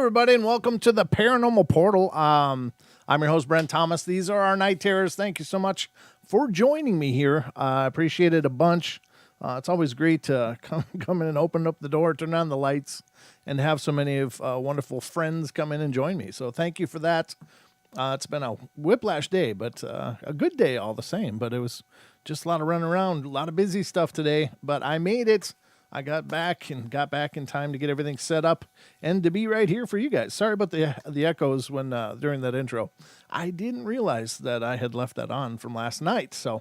everybody, and welcome to the Paranormal Portal. I'm your host, Brent Thomas. These are our night terrors. Thank you so much for joining me here. I appreciate it a bunch. It's always great to come in and open up the door, turn on the lights, and have so many of wonderful friends come in and join me. So thank you for that. It's been a whiplash day, but a good day all the same. But it was just a lot of running around, a lot of busy stuff today. But I made it. I got back in time to get everything set up and to be right here for you guys. Sorry about the echoes when during that intro. I didn't realize that I had left that on from last night. So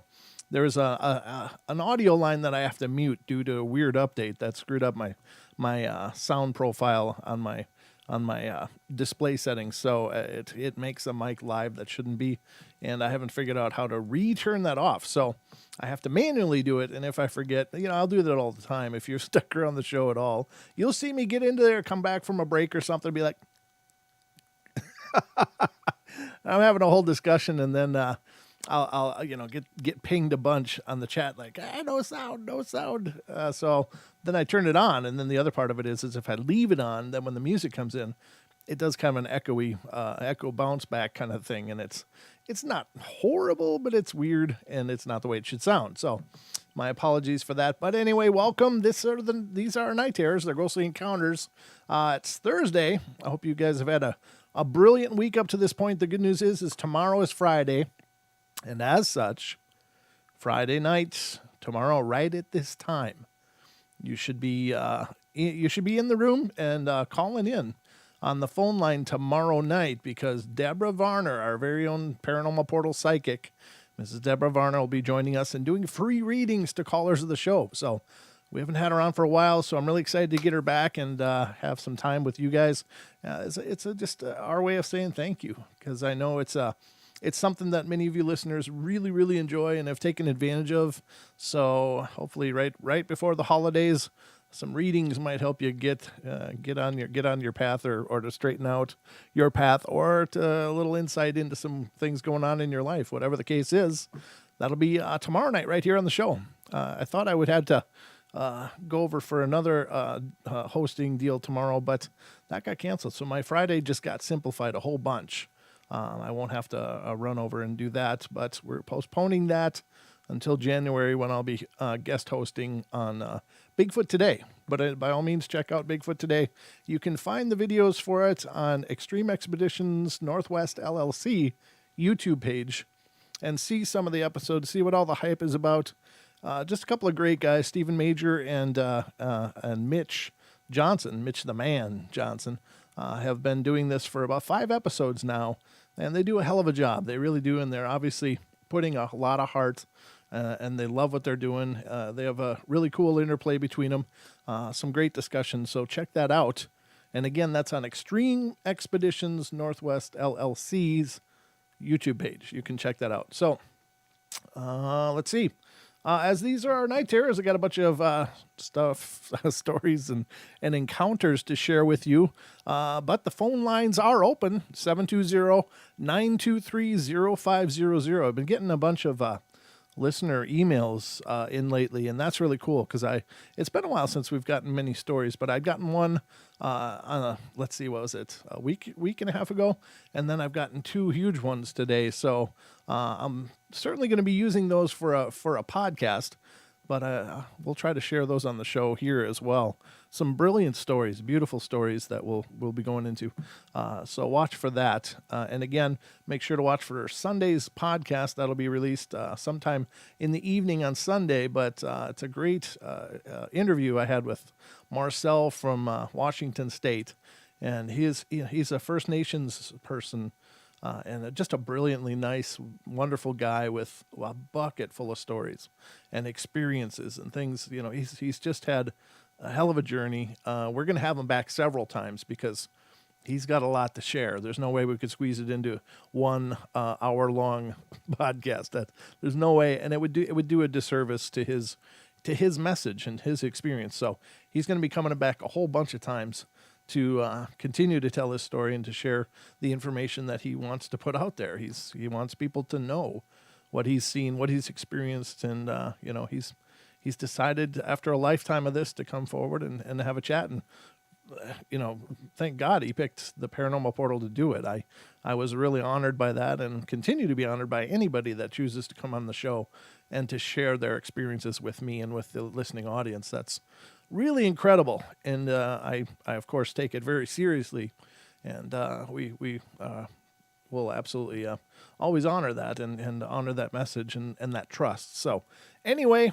there was an audio line that I have to mute due to a weird update that screwed up my sound profile on my display settings. So it makes a mic live that shouldn't be, and I haven't figured out how to return that off. So I have to manually do it, and if I forget, I'll do that all the time. If you're stuck around the show at all, you'll see me get into there, come back from a break or something, be like, I'm having a whole discussion, and then I'll get pinged a bunch on the chat like, no sound. So then I turn it on, and then the other part of it is if I leave it on, then when the music comes in, it does kind of an echoey, echo bounce back kind of thing, and it's not horrible, but it's weird, and it's not the way it should sound. So my apologies for that. But anyway, welcome. These are our night terrors. They're ghostly encounters. It's Thursday. I hope you guys have had a brilliant week up to this point. The good news is tomorrow is Friday. And as such, Friday night, tomorrow, right at this time, you should be in the room and calling in on the phone line tomorrow night, because Deborah Varner, our very own Paranormal Portal psychic, Mrs. Deborah Varner, will be joining us and doing free readings to callers of the show. So we haven't had her on for a while, so I'm really excited to get her back and have some time with you guys. It's just our way of saying thank you, because I know it's something that many of you listeners really, really enjoy and have taken advantage of. So hopefully right before the holidays, some readings might help you get on your path, or to straighten out your path, or to a little insight into some things going on in your life. Whatever the case is, that'll be tomorrow night right here on the show. I thought I would have to go over for another hosting deal tomorrow, but that got canceled. So my Friday just got simplified a whole bunch. I won't have to run over and do that, but we're postponing that until January, when I'll be guest hosting on Bigfoot Today. But by all means, check out Bigfoot Today. You can find the videos for it on Extreme Expeditions Northwest LLC YouTube page and see some of the episodes, see what all the hype is about. Just a couple of great guys, Stephen Major and Mitch Johnson, Mitch the Man Johnson, have been doing this for about 5 episodes now, and they do a hell of a job. They really do, and they're obviously putting a lot of heart, and they love what they're doing. They have a really cool interplay between them, some great discussions, so check that out. And again, that's on Extreme Expeditions Northwest LLC's YouTube page. You can check that out. So let's see. As these are our night terrors, I got a bunch of stories and encounters to share with you. But the phone lines are open, 720-923-0500. I've been getting a bunch of listener emails in lately, and that's really cool, because it's been a while since we've gotten many stories, but I'd gotten one let's see, what was it, a week and a half ago, and then I've gotten 2 huge ones today. So I'm certainly going to be using those for a podcast, but we'll try to share those on the show here as well. Some brilliant stories, beautiful stories that we'll be going into. So watch for that. And again, make sure to watch for Sunday's podcast. That'll be released sometime in the evening on Sunday. But it's a great interview I had with Marcel from Washington State. And he's a First Nations person, and just a brilliantly nice, wonderful guy with a bucket full of stories and experiences and things. He's just had a hell of a journey. We're going to have him back several times, because he's got a lot to share. There's no way we could squeeze it into 1 hour-long podcast. There's no way, and it would do a disservice to his message and his experience. So he's going to be coming back a whole bunch of times to continue to tell his story and to share the information that he wants to put out there. He wants people to know what he's seen, what he's experienced, and he's decided after a lifetime of this to come forward and have a chat. And thank God he picked the Paranormal Portal to do it. I was really honored by that and continue to be honored by anybody that chooses to come on the show and to share their experiences with me and with the listening audience. That's really incredible. And I of course, take it very seriously. And we will absolutely always honor that and honor that message and that trust. So anyway,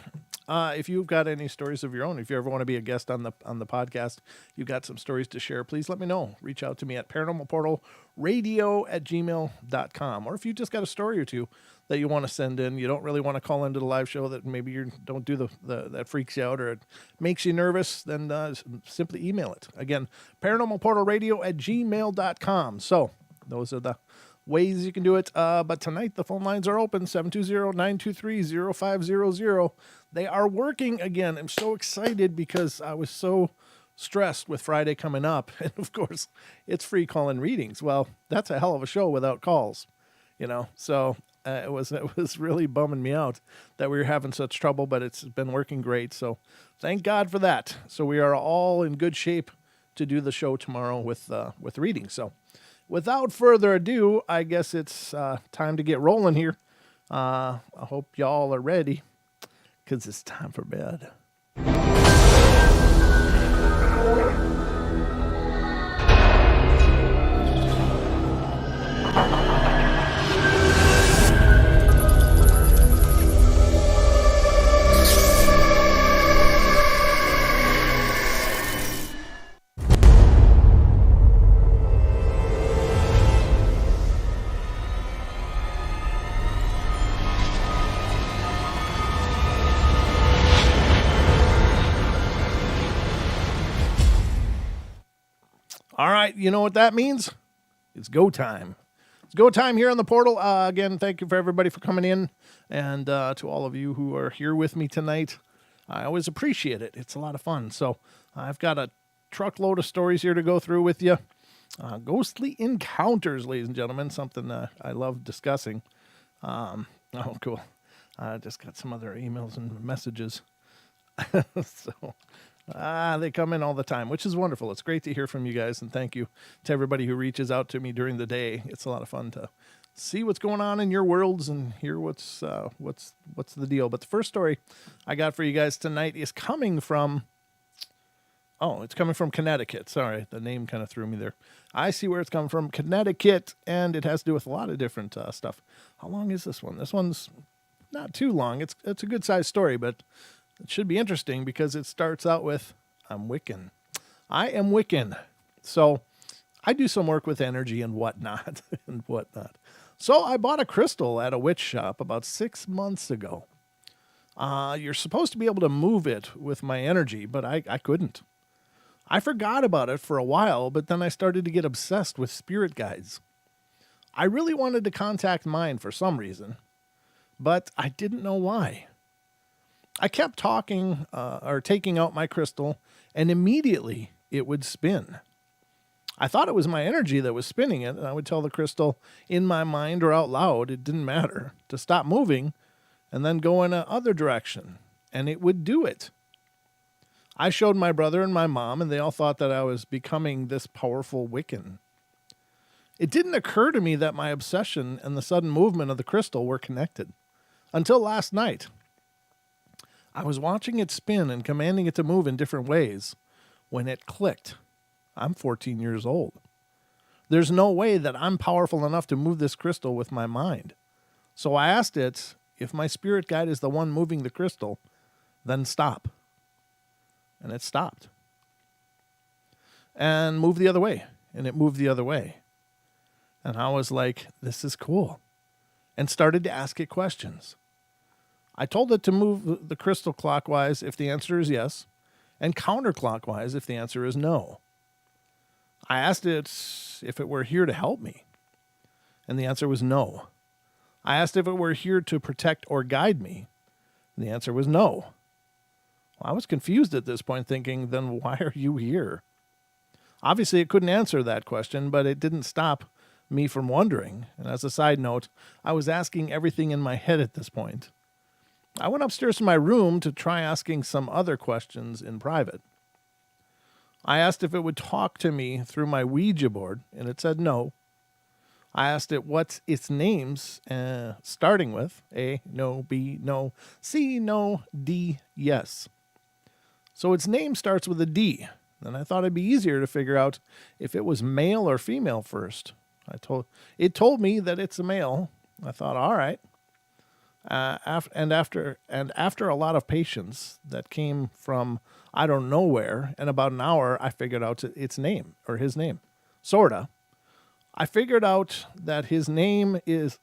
if you've got any stories of your own, if you ever want to be a guest on the podcast, you've got some stories to share, please let me know. Reach out to me at paranormalportalradio@gmail.com. Or if you just got a story or two that you want to send in, you don't really want to call into the live show that maybe you don't do that freaks you out or it makes you nervous, then simply email it. Again, paranormalportalradio@gmail.com. So those are the ways you can do it. But tonight the phone lines are open, 720-923-0500. They are working again. I'm so excited because I was so stressed with Friday coming up. And of course, it's free call-in readings. Well, that's a hell of a show without calls, So it was really bumming me out that we were having such trouble, but it's been working great. So thank God for that. So we are all in good shape to do the show tomorrow with readings. So without further ado, I guess it's time to get rolling here. I hope y'all are ready because it's time for bed. All right, you know what that means? It's go time. It's go time here on the portal. Again, thank you for everybody for coming in, and to all of you who are here with me tonight. I always appreciate it. It's a lot of fun. So I've got a truckload of stories here to go through with you. Ghostly encounters, ladies and gentlemen, something I love discussing. Oh, cool. I just got some other emails and messages. So... they come in all the time, which is wonderful. It's great to hear from you guys, and thank you to everybody who reaches out to me during the day. It's a lot of fun to see what's going on in your worlds and hear what's the deal. But the first story I got for you guys tonight is coming from Connecticut. Sorry, the name kind of threw me there. I see where it's coming from, Connecticut, and it has to do with a lot of different stuff. How long is this one? This one's not too long. It's a good-sized story, but it should be interesting because it starts out with, I'm Wiccan. I am Wiccan. So I do some work with energy and whatnot. So I bought a crystal at a witch shop about 6 months ago. You're supposed to be able to move it with my energy, but I couldn't. I forgot about it for a while, but then I started to get obsessed with spirit guides. I really wanted to contact mine for some reason, but I didn't know why. I kept taking out my crystal, and immediately it would spin. I thought it was my energy that was spinning it, and I would tell the crystal in my mind or out loud, it didn't matter, to stop moving and then go in another direction, and it would do it. I showed my brother and my mom, and they all thought that I was becoming this powerful Wiccan. It didn't occur to me that my obsession and the sudden movement of the crystal were connected until last night. I was watching it spin and commanding it to move in different ways when it clicked. I'm 14 years old. There's no way that I'm powerful enough to move this crystal with my mind. So I asked it, if my spirit guide is the one moving the crystal, then stop. And it stopped. And moved the other way. And it moved the other way. And I was like, this is cool. And started to ask it questions. I told it to move the crystal clockwise if the answer is yes, and counterclockwise if the answer is no. I asked it if it were here to help me, and the answer was no. I asked if it were here to protect or guide me, and the answer was no. Well, I was confused at this point, thinking, then why are you here? Obviously, it couldn't answer that question, but it didn't stop me from wondering. And as a side note, I was asking everything in my head at this point. I went upstairs to my room to try asking some other questions in private. I asked if it would talk to me through my Ouija board, and it said no. I asked it what's its names, starting with A, no, B, no, C, no, D, yes. So its name starts with a D. And I thought it'd be easier to figure out if it was male or female first. It told me that it's a male. I thought, all right. After a lot of patience that came from I don't know where, in about an hour, I figured out its name or his name, sorta. I figured out that his name is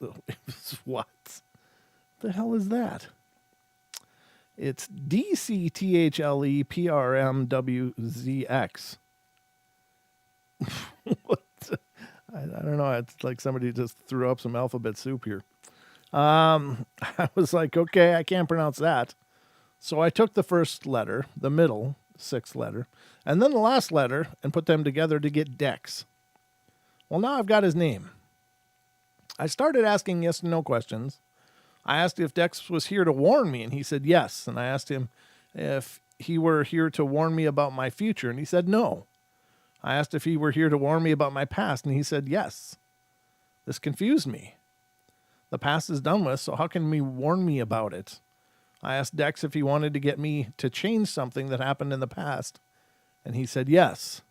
what the hell is that? It's DCTHLEPRMWZX. What? I don't know. It's like somebody just threw up some alphabet soup here. I was like, okay, I can't pronounce that. So I took the first letter, the middle, sixth letter, and then the last letter and put them together to get Dex. Well, now I've got his name. I started asking yes and no questions. I asked if Dex was here to warn me, and he said yes. And I asked him if he were here to warn me about my future, and he said no. I asked if he were here to warn me about my past, and he said yes. This confused me. The past is done with, so how can he warn me about it? I asked Dex if he wanted to get me to change something that happened in the past, and he said yes.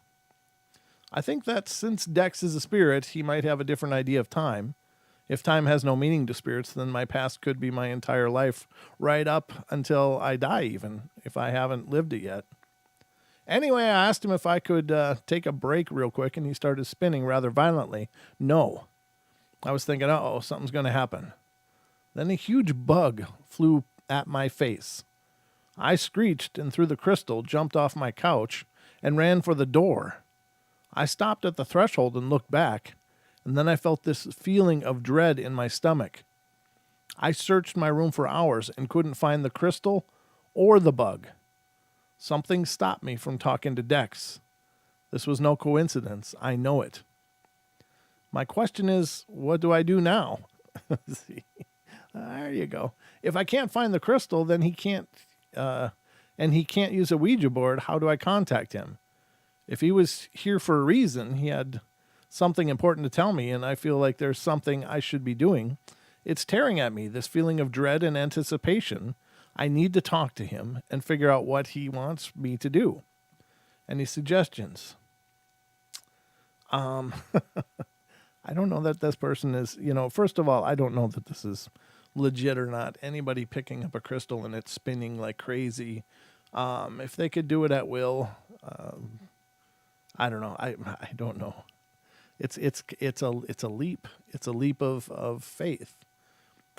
I think that since Dex is a spirit, he might have a different idea of time. If time has no meaning to spirits, then my past could be my entire life, right up until I die even, if I haven't lived it yet. Anyway, I asked him if I could take a break real quick, and he started spinning rather violently. No. I was thinking, uh-oh, something's going to happen. Then a huge bug flew at my face. I screeched and through the crystal, jumped off my couch, and ran for the door. I stopped at the threshold and looked back, and then I felt this feeling of dread in my stomach. I searched my room for hours and couldn't find the crystal or the bug. Something stopped me from talking to Dex. This was no coincidence. I know it. My question is, what do I do now? See, there you go. If I can't find the crystal, then he can't use a Ouija board. How do I contact him? If he was here for a reason, he had something important to tell me, and I feel like there's something I should be doing. It's tearing at me, this feeling of dread and anticipation. I need to talk to him and figure out what he wants me to do. Any suggestions? I don't know that this person is, first of all, I don't know that this is legit or not. Anybody picking up a crystal and it's spinning like crazy. If they could do it at will, I don't know. I don't know. It's a leap. It's a leap of faith.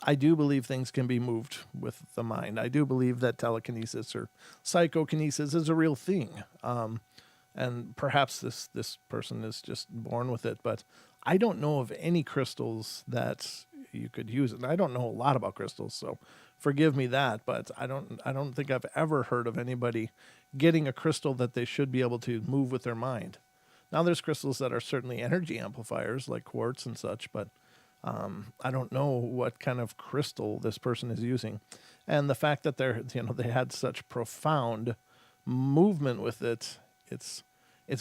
I do believe things can be moved with the mind. I do believe that telekinesis or psychokinesis is a real thing. And perhaps this person is just born with it, but I don't know of any crystals that you could use. And I don't know a lot about crystals, so forgive me that, but I don't think I've ever heard of anybody getting a crystal that they should be able to move with their mind. Now there's crystals that are certainly energy amplifiers like quartz and such, but I don't know what kind of crystal this person is using. And the fact that they had such profound movement with it, it's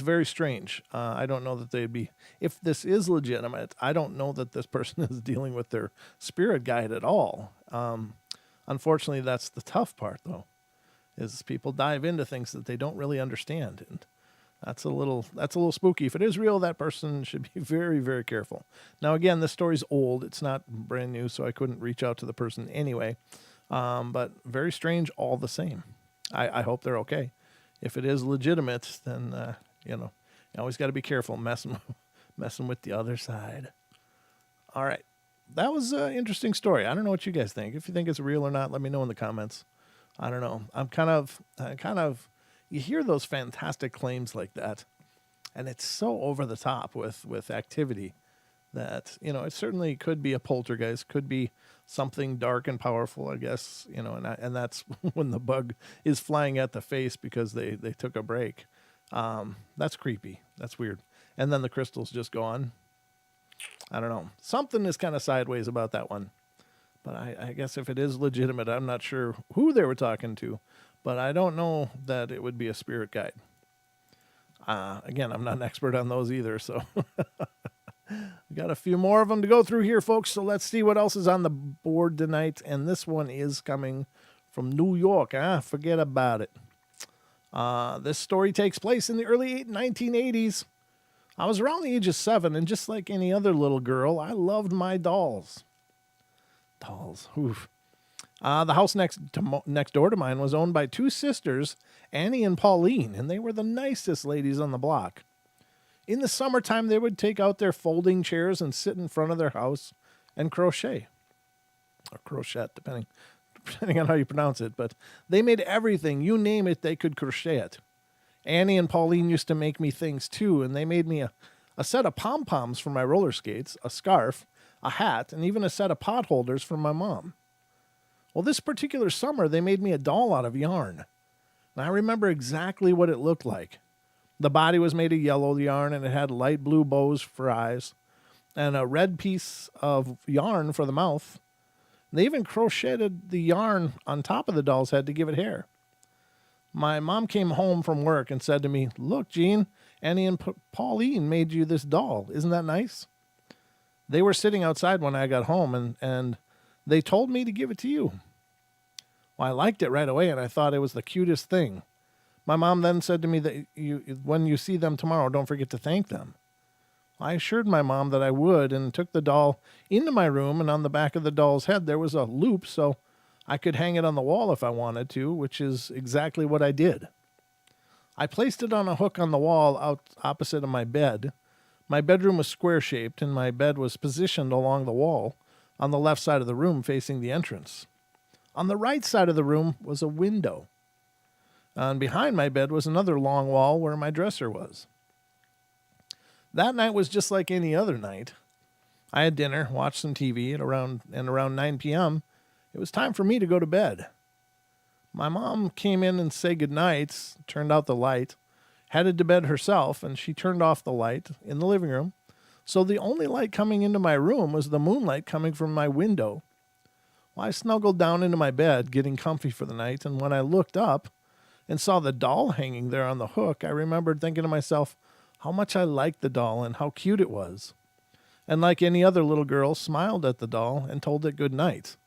very strange. I don't know that they'd be, if this is legitimate, I don't know that this person is dealing with their spirit guide at all. Unfortunately, that's the tough part, though, is people dive into things that they don't really understand. And that's a little spooky. If it is real, that person should be very, very careful. Now, again, this story's old. It's not brand new, so I couldn't reach out to the person anyway. But very strange all the same. I hope they're okay. If it is legitimate, then, you always got to be careful messing with the other side. All right. That was an interesting story. I don't know what you guys think. If you think it's real or not, let me know in the comments. I don't know. I'm kind of, you hear those fantastic claims like that, and it's so over the top with activity that, it certainly could be a poltergeist, could be something dark and powerful, I guess, and that's when the bug is flying at the face because they took a break. That's creepy. That's weird. And then the crystal's just gone. I don't know. Something is kind of sideways about that one. But I guess if it is legitimate, I'm not sure who they were talking to, but I don't know that it would be a spirit guide. Again, I'm not an expert on those either, so we got a few more of them to go through here, folks. So let's see what else is on the board tonight. And this one is coming from New York. Forget about it. This story takes place in the early 1980s. I was around the age of 7, and just like any other little girl, I loved my dolls. Dolls. Oof. The house next door to mine was owned by 2 sisters, Annie and Pauline, and they were the nicest ladies on the block. In the summertime, they would take out their folding chairs and sit in front of their house and crochet. Or crochet, depending on how you pronounce it. But they made everything. You name it, they could crochet it. Annie and Pauline used to make me things too, and they made me a set of pom-poms for my roller skates, a scarf, a hat, and even a set of pot holders for my mom. Well, this particular summer, they made me a doll out of yarn. And I remember exactly what it looked like. The body was made of yellow yarn, and it had light blue bows for eyes, and a red piece of yarn for the mouth. They even crocheted the yarn on top of the doll's head to give it hair. My mom came home from work and said to me, "Look, Gene, Annie and Pauline made you this doll. Isn't that nice?" They were sitting outside when I got home, and they told me to give it to you. Well, I liked it right away, and I thought it was the cutest thing. My mom then said to me that when you see them tomorrow, don't forget to thank them. I assured my mom that I would and took the doll into my room, and on the back of the doll's head there was a loop so I could hang it on the wall if I wanted to, which is exactly what I did. I placed it on a hook on the wall out opposite of my bed. My bedroom was square-shaped, and my bed was positioned along the wall on the left side of the room facing the entrance. On the right side of the room was a window. And behind my bed was another long wall where my dresser was. That night was just like any other night. I had dinner, watched some TV, and around 9 p.m., it was time for me to go to bed. My mom came in and said goodnight, turned out the light, headed to bed herself, and she turned off the light in the living room. So the only light coming into my room was the moonlight coming from my window. Well, I snuggled down into my bed, getting comfy for the night, and when I looked up and saw the doll hanging there on the hook, I remembered thinking to myself how much I liked the doll and how cute it was. And like any other little girl, smiled at the doll and told it good night.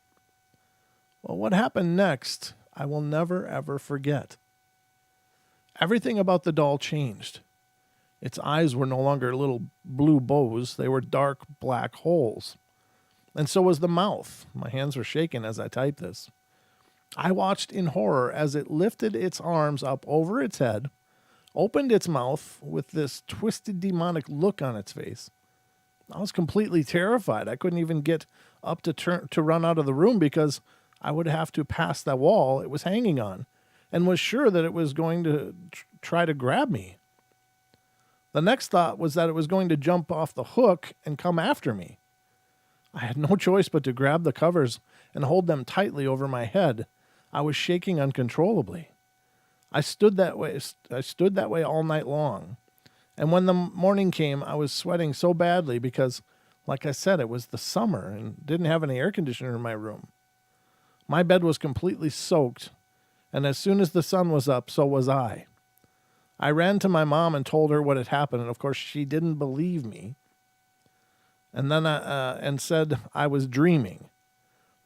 Well, what happened next, I will never, ever forget. Everything about the doll changed. Its eyes were no longer little blue bows. They were dark black holes. And so was the mouth. My hands were shaking as I typed this. I watched in horror as it lifted its arms up over its head, opened its mouth with this twisted demonic look on its face. I was completely terrified. I couldn't even get up to run out of the room because I would have to pass that wall it was hanging on and was sure that it was going to try to grab me. The next thought was that it was going to jump off the hook and come after me. I had no choice but to grab the covers and hold them tightly over my head. I was shaking uncontrollably. I stood that way all night long. And when the morning came, I was sweating so badly because, like I said, it was the summer and didn't have any air conditioner in my room. My bed was completely soaked, and as soon as the sun was up, so was I. I ran to my mom and told her what had happened, and of course she didn't believe me. And then and said I was dreaming.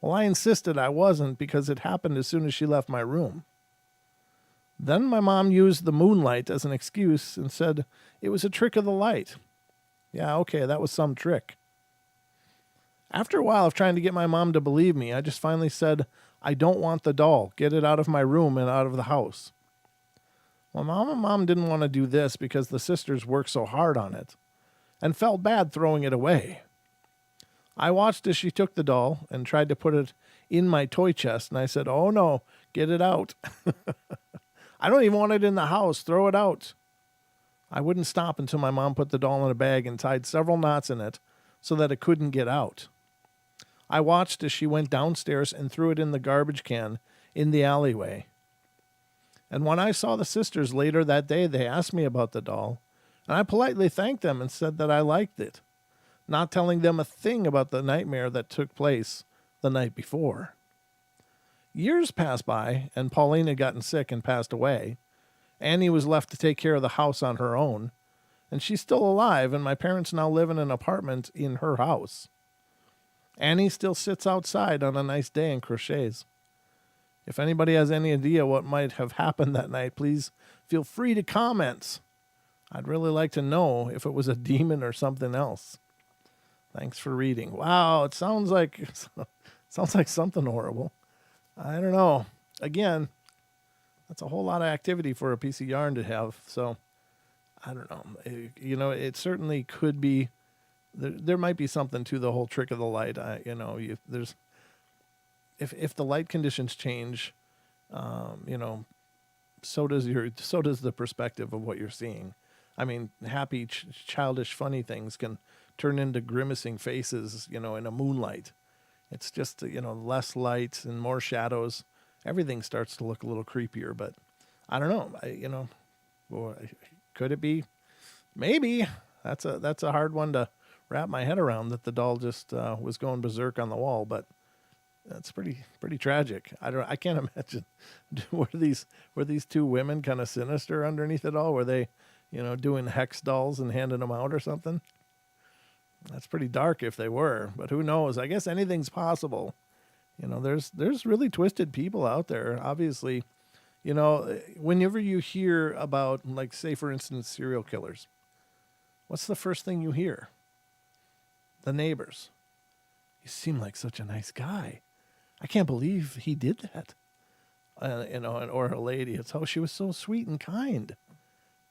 Well, I insisted I wasn't because it happened as soon as she left my room. Then my mom used the moonlight as an excuse and said it was a trick of the light. Yeah, okay, that was some trick. After a while of trying to get my mom to believe me, I just finally said, "I don't want the doll. Get it out of my room and out of the house." Well, Mom didn't want to do this because the sisters worked so hard on it and felt bad throwing it away. I watched as she took the doll and tried to put it in my toy chest, and I said, "Oh no, get it out." "I don't even want it in the house. Throw it out." I wouldn't stop until my mom put the doll in a bag and tied several knots in it so that it couldn't get out. I watched as she went downstairs and threw it in the garbage can in the alleyway. And when I saw the sisters later that day, they asked me about the doll, and I politely thanked them and said that I liked it, not telling them a thing about the nightmare that took place the night before. Years passed by, and Pauline had gotten sick and passed away, Annie was left to take care of the house on her own, and she's still alive, and my parents now live in an apartment in her house. Annie still sits outside on a nice day and crochets. If anybody has any idea what might have happened that night, please feel free to comment. I'd really like to know if it was a demon or something else. Thanks for reading. Wow, it sounds like something horrible. I don't know. Again, that's a whole lot of activity for a piece of yarn to have. So I don't know. It certainly could be. There might be something to the whole trick of the light. There's if the light conditions change, so does the perspective of what you're seeing. I mean, happy, childish, funny things can turn into grimacing faces, in a moonlight. It's just, less light and more shadows. Everything starts to look a little creepier, but I don't know. Could it be? Maybe. That's a hard one to wrap my head around, that the doll just was going berserk on the wall, but that's pretty tragic. I can't imagine. Were these two women kind of sinister underneath it all? Were they, doing hex dolls and handing them out or something? That's pretty dark if they were, but who knows? I guess anything's possible. There's really twisted people out there. Obviously, whenever you hear about, like, say for instance, serial killers, what's the first thing you hear? The neighbors. You seem like such a nice guy. I can't believe he did that. Or a lady. It's how she was so sweet and kind.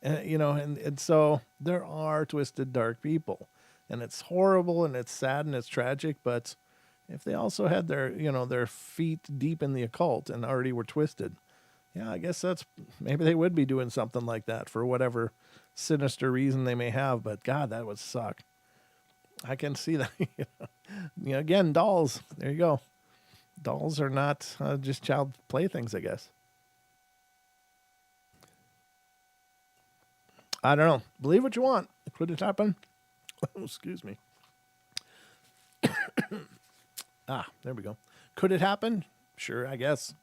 And so there are twisted, dark people. And it's horrible and it's sad and it's tragic, but if they also had their feet deep in the occult and already were twisted, yeah, I guess maybe they would be doing something like that for whatever sinister reason they may have. But God, that would suck. I can see that. Again, dolls. There you go. Dolls are not just child playthings, I guess. I don't know. Believe what you want. Could it happen? Oh, excuse me. There we go. Could it happen? Sure, I guess.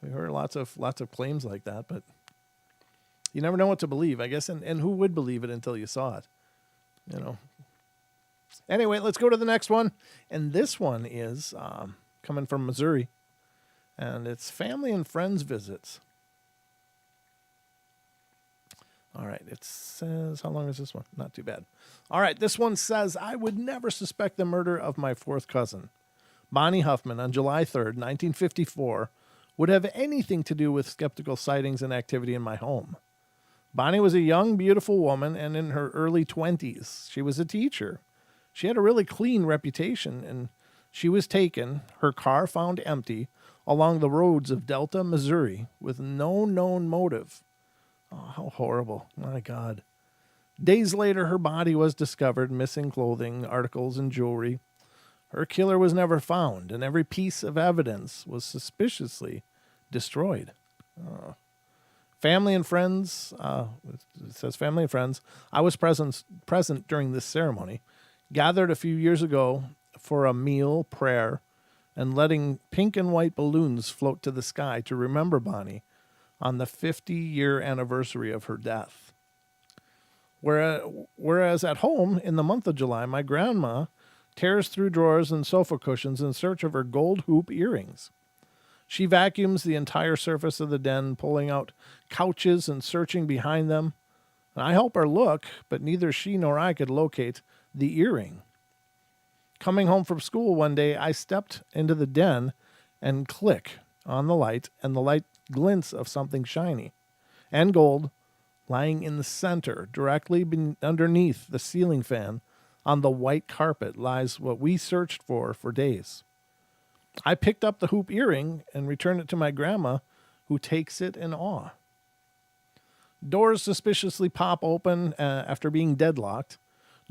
We heard lots of claims like that, but you never know what to believe, I guess. And who would believe it until you saw it? Anyway, let's go to the next one. And this one is coming from Missouri. And it's family and friends visits. All right, it says, how long is this one? Not too bad. All right, this one says, I would never suspect the murder of my fourth cousin, Bonnie Huffman, on July 3rd, 1954, would have anything to do with skeptical sightings and activity in my home. Bonnie was a young, beautiful woman, and in her early 20s. She was a teacher. She had a really clean reputation, and she was taken, her car found empty, along the roads of Delta, Missouri, with no known motive. Oh, how horrible. My God. Days later, her body was discovered, missing clothing, articles, and jewelry. Her killer was never found, and every piece of evidence was suspiciously destroyed. Family and friends, it says family and friends, I was present during this ceremony, gathered a few years ago for a meal, prayer, and letting pink and white balloons float to the sky to remember Bonnie on the 50-year anniversary of her death. Whereas at home, in the month of July, my grandma tears through drawers and sofa cushions in search of her gold hoop earrings. She vacuums the entire surface of the den, pulling out couches and searching behind them. I help her look, but neither she nor I could locate the earring. Coming home from school one day, I stepped into the den and click on the light, and the light glints of something shiny and gold lying in the center, directly underneath the ceiling fan. On the white carpet lies what we searched for days. I picked up the hoop earring and returned it to my grandma, who takes it in awe. Doors suspiciously pop open after being deadlocked.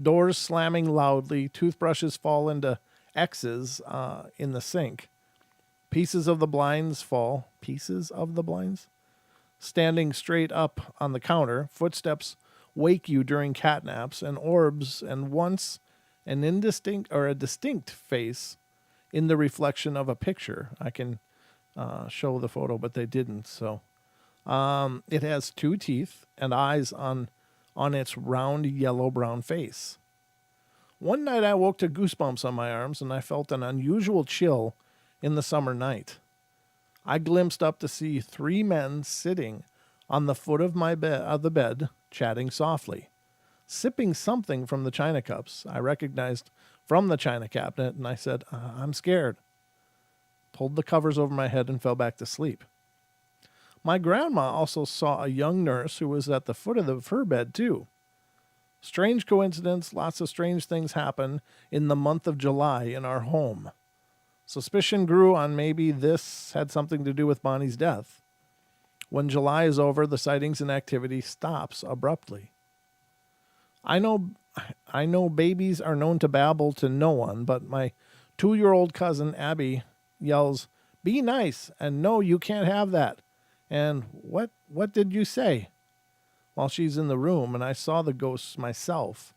Doors slamming loudly. Toothbrushes fall into X's in the sink. Pieces of the blinds fall. Pieces of the blinds? Standing straight up on the counter. Footsteps wake you during catnaps, and orbs, and once an indistinct or a distinct face in the reflection of a picture. I can show the photo, but they didn't. So It has 2 teeth and eyes on its round yellow-brown face. One night I woke to goosebumps on my arms, and I felt an unusual chill in the summer night. I glimpsed up to see 3 men sitting on the foot of the bed, chatting softly, sipping something from the china cups I recognized from the china cabinet, and I said, I'm scared. Pulled the covers over my head and fell back to sleep. My grandma also saw a young nurse who was at the foot of her bed, too. Strange coincidence, lots of strange things happen in the month of July in our home. Suspicion grew on maybe this had something to do with Bonnie's death. When July is over, the sightings and activity stops abruptly. I know babies are known to babble to no one, but my 2-year-old cousin Abby yells, "Be nice," and "No, you can't have that." And what did you say? While she's in the room, and I saw the ghosts myself.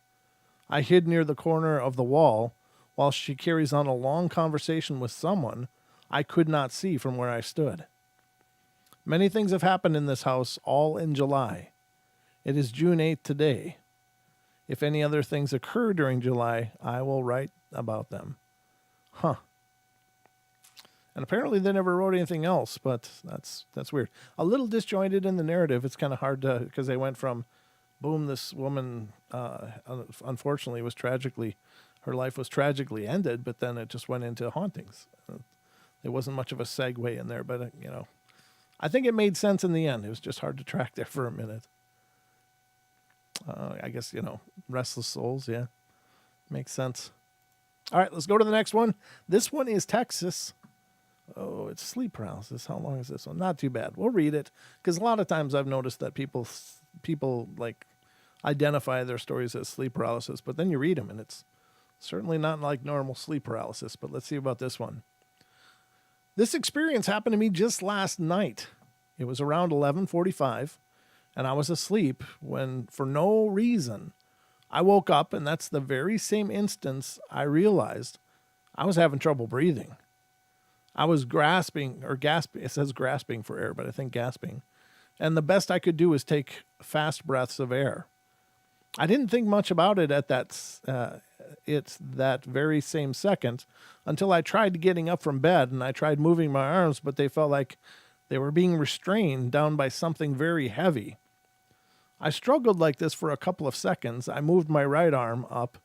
I hid near the corner of the wall while she carries on a long conversation with someone I could not see from where I stood. Many things have happened in this house, all in July. It is June 8th today. If any other things occur during July, I will write about them. Huh. And apparently they never wrote anything else, but that's weird. A little disjointed in the narrative. It's kind of hard to, because they went from, boom, this woman, unfortunately, her life was tragically ended, but then it just went into hauntings. There wasn't much of a segue in there, but, I think it made sense in the end. It was just hard to track there for a minute. I guess, restless souls, yeah. Makes sense. All right, let's go to the next one. This one is Texas. Oh, it's sleep paralysis. How long is this one? Not too bad. We'll read it, because a lot of times I've noticed that people like identify their stories as sleep paralysis, but then you read them, and it's certainly not like normal sleep paralysis. But let's see about this one. This experience happened to me just last night. It was around 11:45, and I was asleep when, for no reason, I woke up, and that's the very same instance I realized I was having trouble breathing. I was gasping. It says grasping for air, but I think gasping. And the best I could do was take fast breaths of air. I didn't think much about it at that very same second until I tried getting up from bed, and I tried moving my arms, but they felt like they were being restrained down by something very heavy. I struggled like this for a couple of seconds. I moved my right arm up,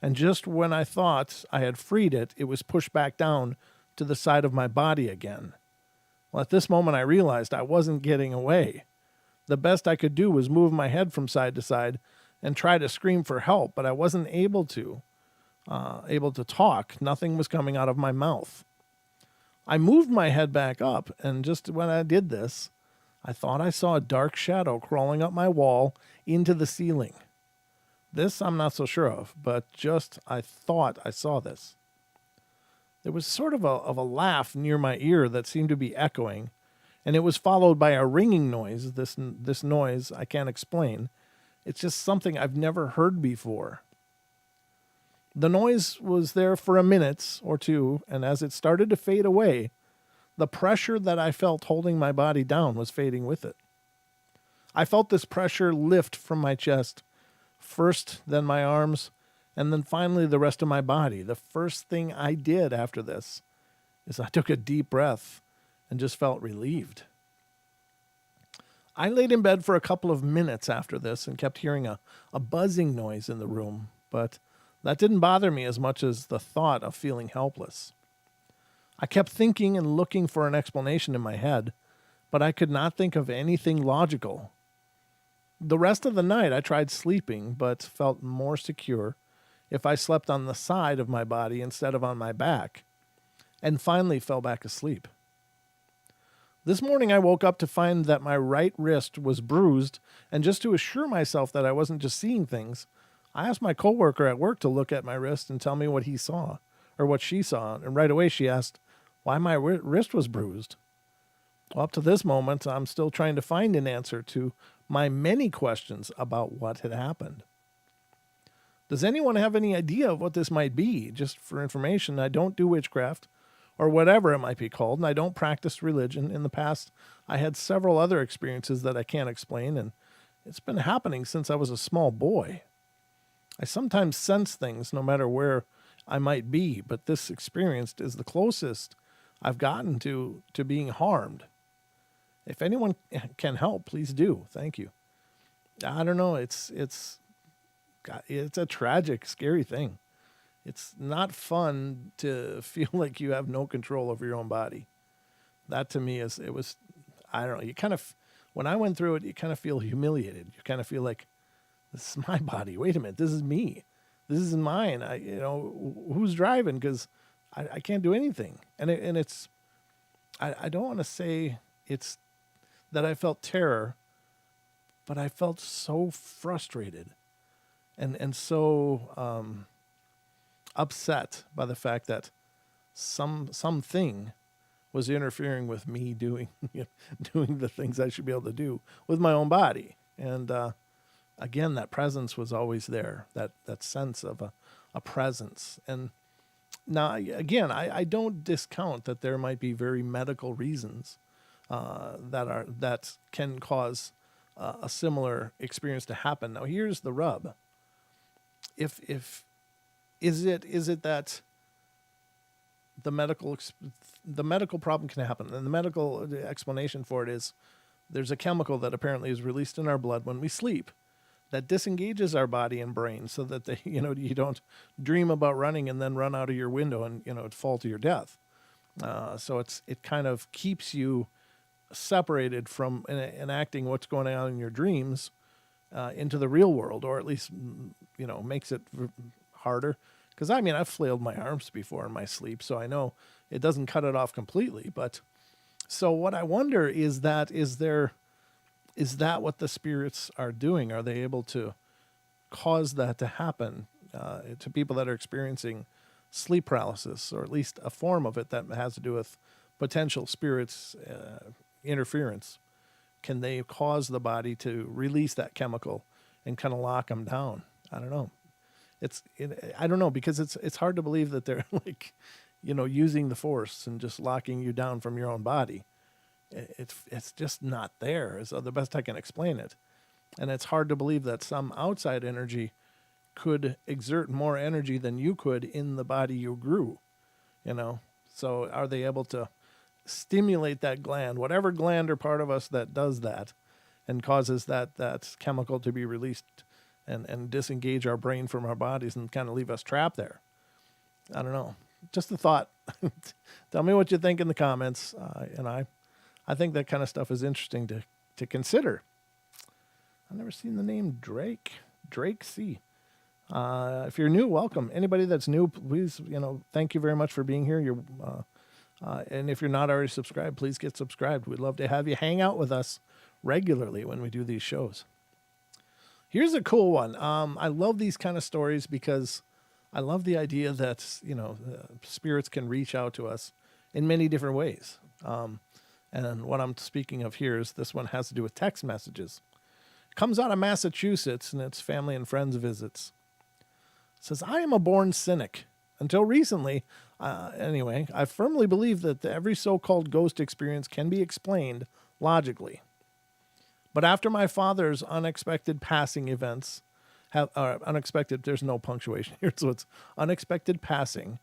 and just when I thought I had freed it, it was pushed back down to the side of my body again. Well, at this moment, I realized I wasn't getting away. The best I could do was move my head from side to side and try to scream for help, but I wasn't able to talk. Nothing was coming out of my mouth. I moved my head back up, and just when I did this, I thought I saw a dark shadow crawling up my wall into the ceiling. This I'm not so sure of, but just I thought I saw this. There was sort of a laugh near my ear that seemed to be echoing, and it was followed by a ringing noise. This noise I can't explain. It's just something I've never heard before. The noise was there for a minute or two, and as it started to fade away, the pressure that I felt holding my body down was fading with it. I felt this pressure lift from my chest, first, then my arms, and then finally the rest of my body. The first thing I did after this is I took a deep breath and just felt relieved. I laid in bed for a couple of minutes after this and kept hearing a buzzing noise in the room, but that didn't bother me as much as the thought of feeling helpless. I kept thinking and looking for an explanation in my head, but I could not think of anything logical. The rest of the night I tried sleeping, but felt more secure if I slept on the side of my body instead of on my back, and finally fell back asleep. This morning I woke up to find that my right wrist was bruised, and just to assure myself that I wasn't just seeing things, I asked my coworker at work to look at my wrist and tell me what he saw, or what she saw, and right away she asked why my wrist was bruised. Well, up to this moment, I'm still trying to find an answer to my many questions about what had happened. Does anyone have any idea of what this might be? Just for information, I don't do witchcraft or whatever it might be called. And I don't practice religion. In the past, I had several other experiences that I can't explain, and it's been happening since I was a small boy. I sometimes sense things no matter where I might be, but this experience is the closest I've gotten to being harmed. If anyone can help, please do. Thank you. I don't know. It's a tragic, scary thing. It's not fun to feel like you have no control over your own body. That to me I don't know. You kind of, when I went through it, you kind of feel humiliated. You kind of feel like, this is my body. Wait a minute. This is me. This is mine. Who's driving? Because I can't do anything. I don't want to say it's that I felt terror, but I felt so frustrated and so upset by the fact that something was interfering with me doing doing the things I should be able to do with my own body. And again, that presence was always there, that sense of a presence. And now, again, I don't discount that there might be very medical reasons that can cause a similar experience to happen. Now, here's the rub: if is it that the medical problem can happen, and the medical explanation for it is there's a chemical that apparently is released in our blood when we sleep that disengages our body and brain, so that you don't dream about running and then run out of your window and fall to your death. So it kind of keeps you separated from enacting what's going on in your dreams into the real world, or at least makes it harder. Because I've flailed my arms before in my sleep, so I know it doesn't cut it off completely. But so what I wonder is that what the spirits are doing? Are they able to cause that to happen to people that are experiencing sleep paralysis, or at least a form of it that has to do with potential spirits interference? Can they cause the body to release that chemical and kind of lock them down? I don't know. I don't know, because it's hard to believe that they're using the force and just locking you down from your own body. It's just not there, is the best I can explain it. And it's hard to believe that some outside energy could exert more energy than you could in the body you grew, So are they able to stimulate that gland, whatever gland or part of us that does that and causes that chemical to be released and disengage our brain from our bodies and kind of leave us trapped there? I don't know. Just a thought. Tell me what you think in the comments. And I think that kind of stuff is interesting to consider. I've never seen the name Drake C. If you're new, welcome. Anybody that's new, please, thank you very much for being here. And if you're not already subscribed, please get subscribed. We'd love to have you hang out with us regularly when we do these shows. Here's a cool one. I love these kind of stories because I love the idea that, spirits can reach out to us in many different ways. And what I'm speaking of here is this one has to do with text messages. It comes out of Massachusetts, and it's family and friends visits. It says, I am a born cynic. Until recently, I firmly believe that every so-called ghost experience can be explained logically. But after my father's unexpected passing events, there's no punctuation here, so it's unexpected passing,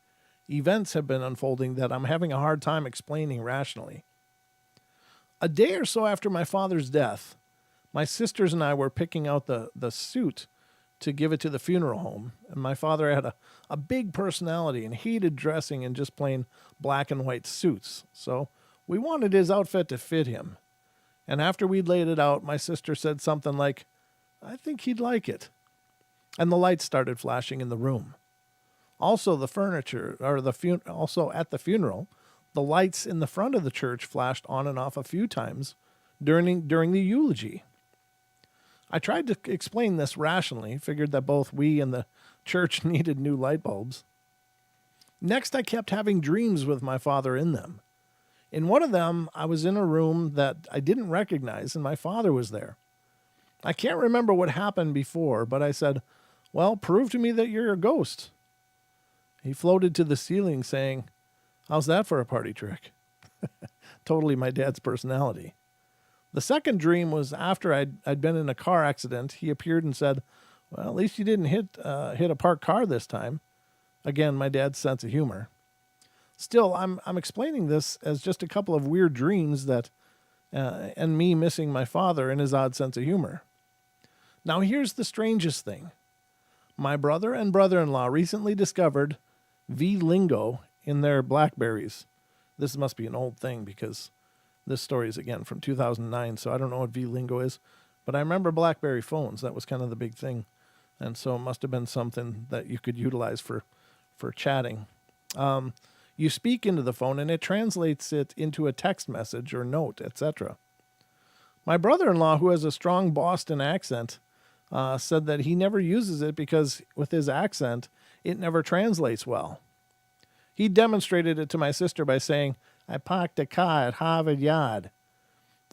events have been unfolding that I'm having a hard time explaining rationally. A day or so after my father's death, my sisters and I were picking out the suit to give it to the funeral home, and my father had a big personality and hated dressing in just plain black and white suits, so we wanted his outfit to fit him. And after we'd laid it out, my sister said something like, I think he'd like it. And the lights started flashing in the room. Also, the furniture, also at the funeral, the lights in the front of the church flashed on and off a few times during the eulogy. I tried to explain this rationally, figured that both we and the church needed new light bulbs. Next, I kept having dreams with my father in them. In one of them, I was in a room that I didn't recognize, and my father was there. I can't remember what happened before, but I said, well, prove to me that you're a ghost. He floated to the ceiling saying, How's that for a party trick? Totally my dad's personality. The second dream was after I'd been in a car accident. He appeared and said, "Well, at least you didn't hit a parked car this time." Again, my dad's sense of humor. Still, I'm explaining this as just a couple of weird dreams that, and me missing my father and his odd sense of humor. Now, here's the strangest thing. My brother and brother-in-law recently discovered V-lingo in their Blackberries. This must be an old thing because this story is, again, from 2009, so I don't know what V-lingo is. But I remember BlackBerry phones. That was kind of the big thing. And so it must have been something that you could utilize for chatting. You speak into the phone, and it translates it into a text message or note, etc. My brother-in-law, who has a strong Boston accent, said that he never uses it because with his accent, it never translates well. He demonstrated it to my sister by saying, "I parked a car at Harvard Yard."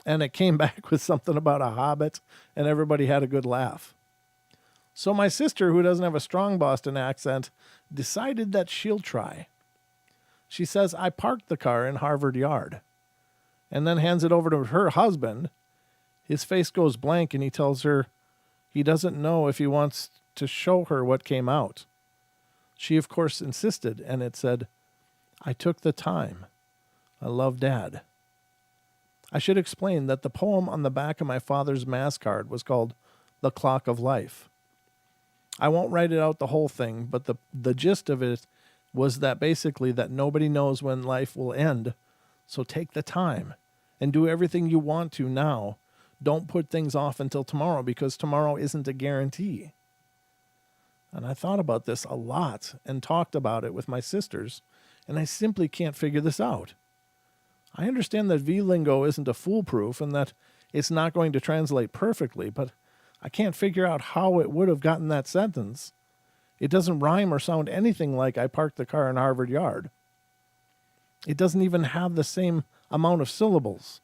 And it came back with something about a hobbit, and everybody had a good laugh. So my sister, who doesn't have a strong Boston accent, decided that she'll try. She says, "I parked the car in Harvard Yard," and then hands it over to her husband. His face goes blank, and he tells her he doesn't know if he wants to show her what came out. She, of course, insisted, and it said, "I took the time. I love Dad." I should explain that the poem on the back of my father's mass card was called "The Clock of Life." I won't write it out the whole thing, but the gist of it was that basically that nobody knows when life will end, so take the time and do everything you want to now. Don't put things off until tomorrow because tomorrow isn't a guarantee. And I thought about this a lot and talked about it with my sisters, and I simply can't figure this out. I understand that V-lingo isn't a foolproof and that it's not going to translate perfectly, but I can't figure out how it would have gotten that sentence. It doesn't rhyme or sound anything like "I parked the car in Harvard Yard." It doesn't even have the same amount of syllables.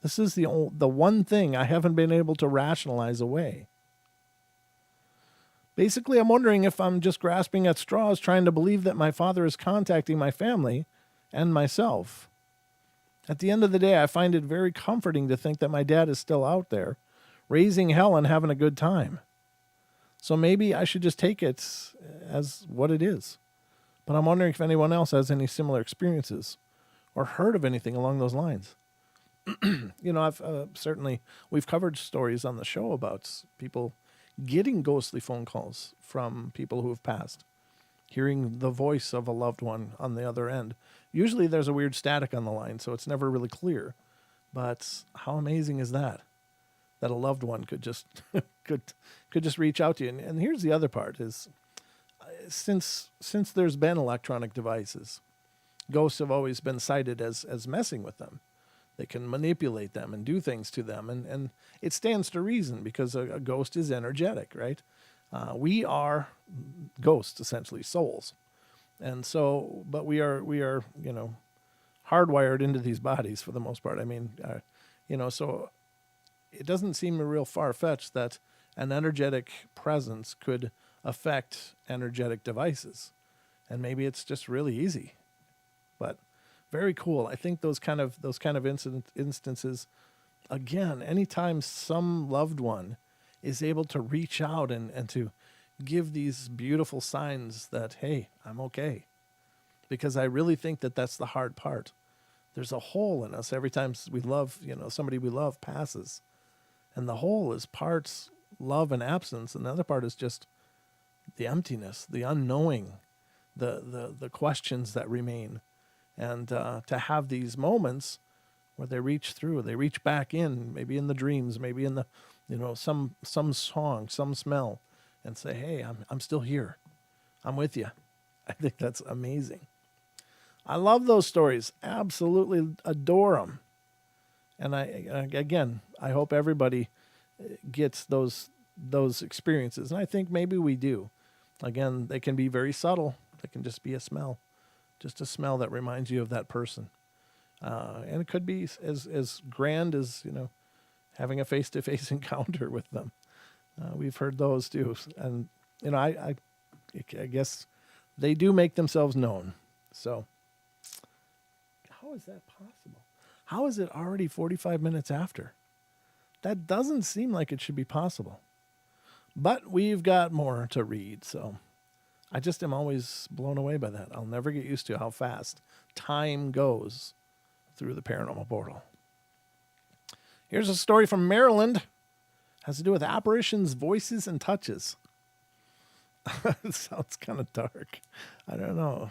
This is the one thing I haven't been able to rationalize away. Basically, I'm wondering if I'm just grasping at straws trying to believe that my father is contacting my family and myself. At the end of the day, I find it very comforting to think that my dad is still out there, raising hell and having a good time. So maybe I should just take it as what it is. But I'm wondering if anyone else has any similar experiences or heard of anything along those lines. I've we've covered stories on the show about people getting ghostly phone calls from people who have passed, hearing the voice of a loved one on the other end. Usually there's a weird static on the line, so it's never really clear. But how amazing is that? That a loved one could just could just reach out to you. And here's the other part is since there's been electronic devices, ghosts have always been cited as messing with them. They can manipulate them and do things to them. And it stands to reason because a ghost is energetic, right? We are ghosts, essentially, souls. And so, but we are, hardwired into these bodies for the most part. I mean, so it doesn't seem real far-fetched that an energetic presence could affect energetic devices. And maybe it's just really easy. But very cool. I think those kind of instances, again, anytime some loved one is able to reach out and to give these beautiful signs that, hey, I'm okay. Because I really think that that's the hard part. There's a hole in us every time we love, somebody we love passes. And the hole is parts love and absence, and the other part is just the emptiness, the unknowing, the questions that remain. And to have these moments where they reach through, they reach back in, maybe in the dreams, maybe in the, some song, some smell, and say, hey, I'm still here. I'm with you. I think that's amazing. I love those stories. Absolutely adore them. And I hope everybody gets those experiences. And I think maybe we do. Again, they can be very subtle. They can just be a smell. Just a smell that reminds you of that person. And it could be as grand as, having a face-to-face encounter with them. We've heard those too. And, I guess they do make themselves known. So How is that possible? How is it already 45 minutes after? That doesn't seem like it should be possible. But we've got more to read, so I just am always blown away by that. I'll never get used to how fast time goes through the paranormal portal. Here's a story from Maryland. It has to do with apparitions, voices, and touches. It sounds kind of dark. I don't know.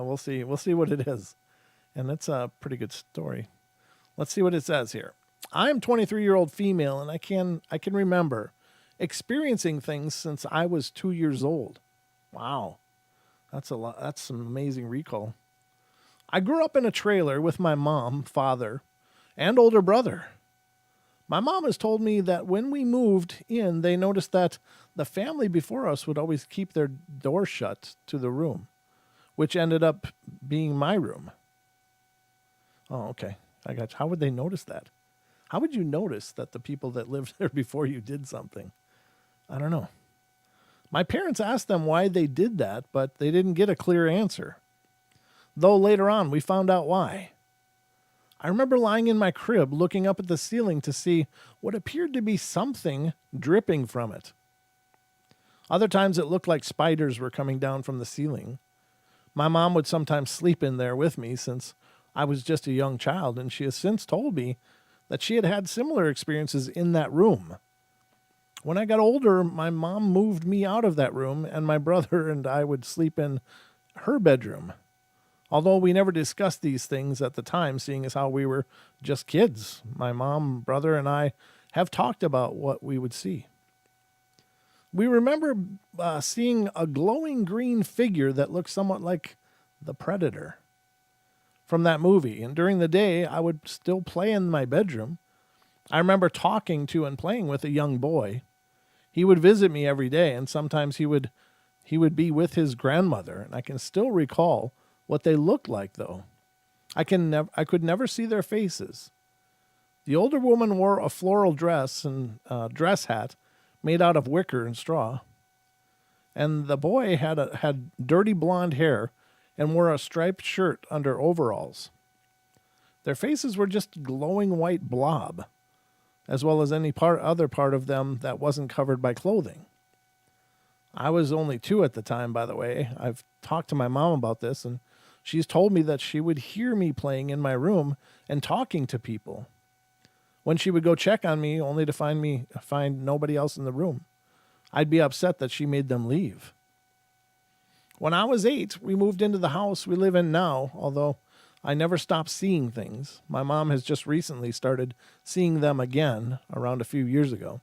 We'll see. We'll see what it is. And it's a pretty good story. Let's see what it says here. I'm 23-year-old female, and I can remember experiencing things since I was 2 years old. Wow. That's a lot. That's some amazing recall. I grew up in a trailer with my mom, father, and older brother. My mom has told me that when we moved in, they noticed that the family before us would always keep their door shut to the room, which ended up being my room. Oh, okay. I got you. How would they notice that? How would you notice that the people that lived there before you did something? I don't know. My parents asked them why they did that, but they didn't get a clear answer. Though later on, we found out why. I remember lying in my crib looking up at the ceiling to see what appeared to be something dripping from it. Other times it looked like spiders were coming down from the ceiling. My mom would sometimes sleep in there with me since I was just a young child, and she has since told me that she had had similar experiences in that room. When I got older, my mom moved me out of that room, and my brother and I would sleep in her bedroom. Although we never discussed these things at the time, seeing as how we were just kids, my mom, brother, and I have talked about what we would see. We remember seeing a glowing green figure that looked somewhat like the Predator from that movie. And during the day, I would still play in my bedroom. I remember talking to and playing with a young boy. He would visit me every day, and sometimes he would be with his grandmother. And I can still recall what they looked like, though. I could never see their faces. The older woman wore a floral dress and dress hat made out of wicker and straw. And the boy had dirty blonde hair and wore a striped shirt under overalls. Their faces were just glowing white blob, as well as any other part of them that wasn't covered by clothing. I was only 2 at the time, by the way. I've talked to my mom about this, and she's told me that she would hear me playing in my room and talking to people. When she would go check on me, only to find nobody else in the room, I'd be upset that she made them leave. When I was 8, we moved into the house we live in now, although I never stopped seeing things. My mom has just recently started seeing them again, around a few years ago.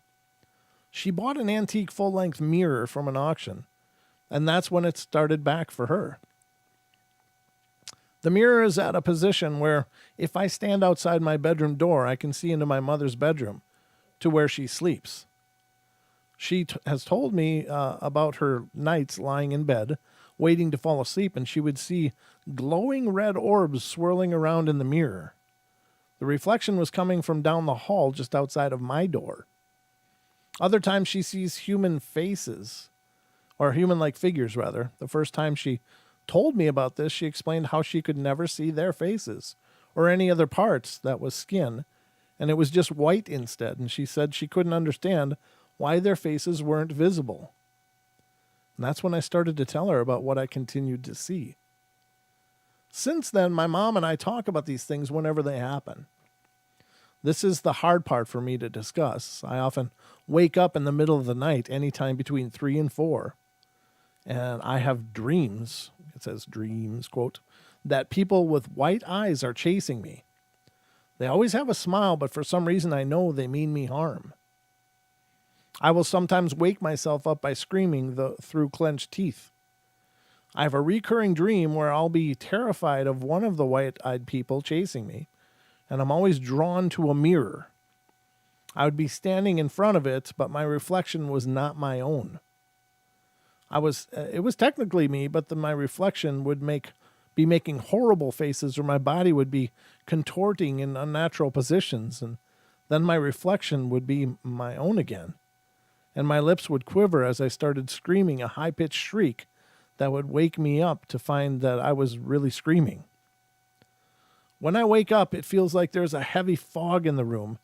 She bought an antique full-length mirror from an auction, and that's when it started back for her. The mirror is at a position where if I stand outside my bedroom door, I can see into my mother's bedroom to where she sleeps. She has told me about her nights lying in bed, waiting to fall asleep, and she would see glowing red orbs swirling around in the mirror. The reflection was coming from down the hall just outside of my door. Other times she sees human faces, or human-like figures, rather. The first time she told me about this, she explained how she could never see their faces or any other parts that was skin, and it was just white instead, and she said she couldn't understand why their faces weren't visible. And that's when I started to tell her about what I continued to see. Since then, my mom and I talk about these things whenever they happen. This is the hard part for me to discuss. I often wake up in the middle of the night, anytime between 3 and 4, and I have dreams, it says dreams, quote, that people with white eyes are chasing me. They always have a smile, but for some reason I know they mean me harm. I will sometimes wake myself up by screaming through clenched teeth. I have a recurring dream where I'll be terrified of one of the white-eyed people chasing me, and I'm always drawn to a mirror. I would be standing in front of it, but my reflection was not my own. It was technically me, but my reflection would be making horrible faces, or my body would be contorting in unnatural positions, and then my reflection would be my own again. And my lips would quiver as I started screaming a high-pitched shriek that would wake me up to find that I was really screaming. When I wake up, it feels like there's a heavy fog in the room,